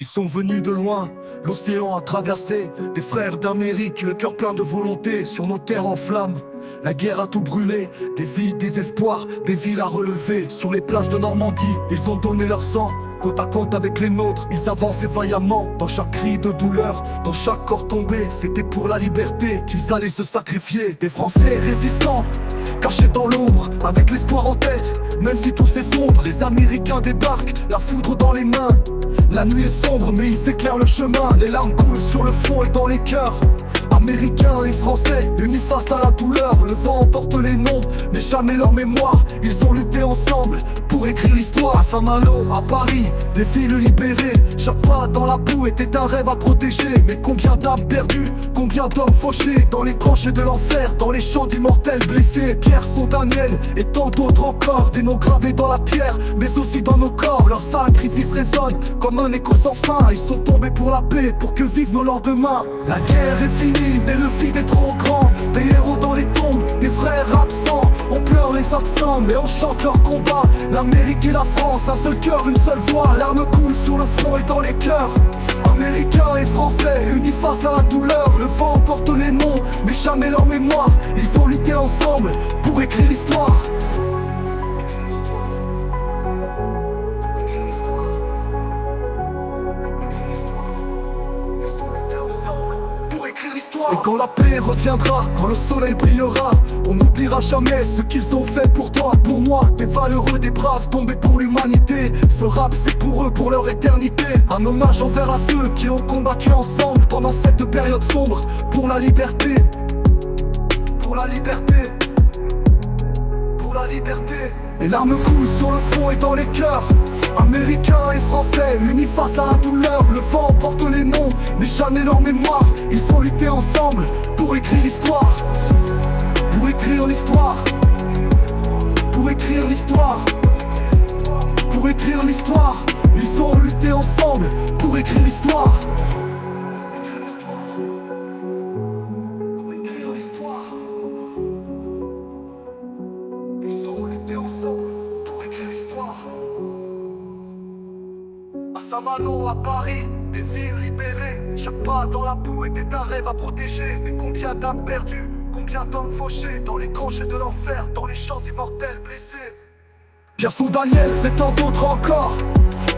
Ils sont venus de loin, l'océan a traversé. Des frères d'Amérique, le cœur plein de volonté. Sur nos terres en flammes, la guerre a tout brûlé. Des vies, des espoirs, des villes à relever. Sur les plages de Normandie, ils ont donné leur sang. Côte à côte avec les nôtres, ils avançaient vaillamment. Dans chaque cri de douleur, dans chaque corps tombé, c'était pour la liberté qu'ils allaient se sacrifier. Des Français résistants, cachés dans l'ombre, avec l'espoir en tête. Même si tout s'effondre, les Américains débarquent, la foudre dans les mains. La nuit est sombre mais ils éclairent le chemin. Les larmes coulent sur le front et dans les cœurs. Américains et Français, unis face à la douleur. Le vent emporte les noms, mais jamais leur mémoire. Ils ont lutté ensemble pour écrire l'histoire. À Saint-Malo, à Paris, des villes libérées. Chaque pas dans la boue était un rêve à protéger. Mais combien d'âmes perdues, combien d'hommes fauchés. Dans les tranchées de l'enfer, dans les champs d'immortels blessés. Pierre, son Daniel et tant d'autres encore. Des noms gravés dans la pierre, mais aussi dans nos corps. Leur sacrifice résonne comme un écho sans fin. Ils sont tombés pour la paix, pour que vivent nos lendemains. La guerre est finie, mais le vide est trop grand. Des héros dans les tombes, des frères absents. On pleure les absents, mais on chante leur combat. L'Amérique et la France, un seul cœur, une seule voix. L'arme coule sur le front et dans les cœurs. Américains et Français, unis face à la douleur. Le vent emporte les noms, mais jamais leur mémoire. Ils ont lutté ensemble pour écrire l'histoire. Et quand la paix reviendra, quand le soleil brillera, on n'oubliera jamais ce qu'ils ont fait pour toi, pour moi. Des valeureux, des braves, tombés pour l'humanité. Ce rap c'est pour eux, pour leur éternité. Un hommage envers à ceux qui ont combattu ensemble pendant cette période sombre. Pour la liberté, pour la liberté, pour la liberté. Les larmes coulent sur le front et dans les cœurs. Américains et Français, unis face à la douleur. Le vent emporte les noms, mais jamais leur mémoire. Ils ont lutté ensemble pour écrire l'histoire. Pour écrire l'histoire. Pour écrire l'histoire. Pour écrire l'histoire. Ils ont lutté ensemble pour écrire l'histoire. Pour écrire l'histoire. Ils ont lutté ensemble pour écrire l'histoire. À Saint-Malo, à Paris, des villes libérées. Chaque pas dans la boue était un rêve à protéger. Mais combien d'âmes perdues, combien d'hommes fauchés. Dans les tranchées de l'enfer, dans les champs d'immortels blessés. Pierre, son Daniel, c'est tant d'autres encore.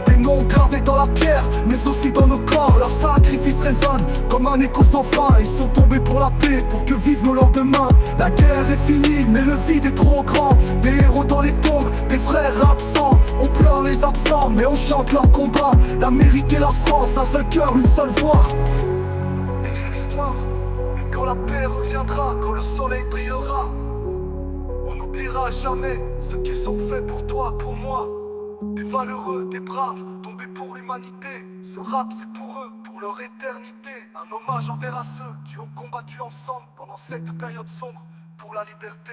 Des noms gravés dans la pierre, mais aussi dans nos corps. Leur sacrifice résonne comme un écho sans fin. Ils sont tombés pour la paix, pour que vivent nos lendemains. La guerre est finie, mais le vide est trop grand. Des héros dans les tombes, des frères absents. On pleure les absents, mais on chante leur combat. L'Amérique et la France, un seul cœur, une seule voix. Écrire l'histoire, et quand la paix reviendra, quand le soleil brillera, on n'oubliera jamais ce qu'ils ont fait pour toi, pour moi. Des valeureux, des braves, tombés pour l'humanité. Ce rap c'est pour eux, pour leur éternité. Un hommage envers à ceux qui ont combattu ensemble pendant cette période sombre pour la liberté.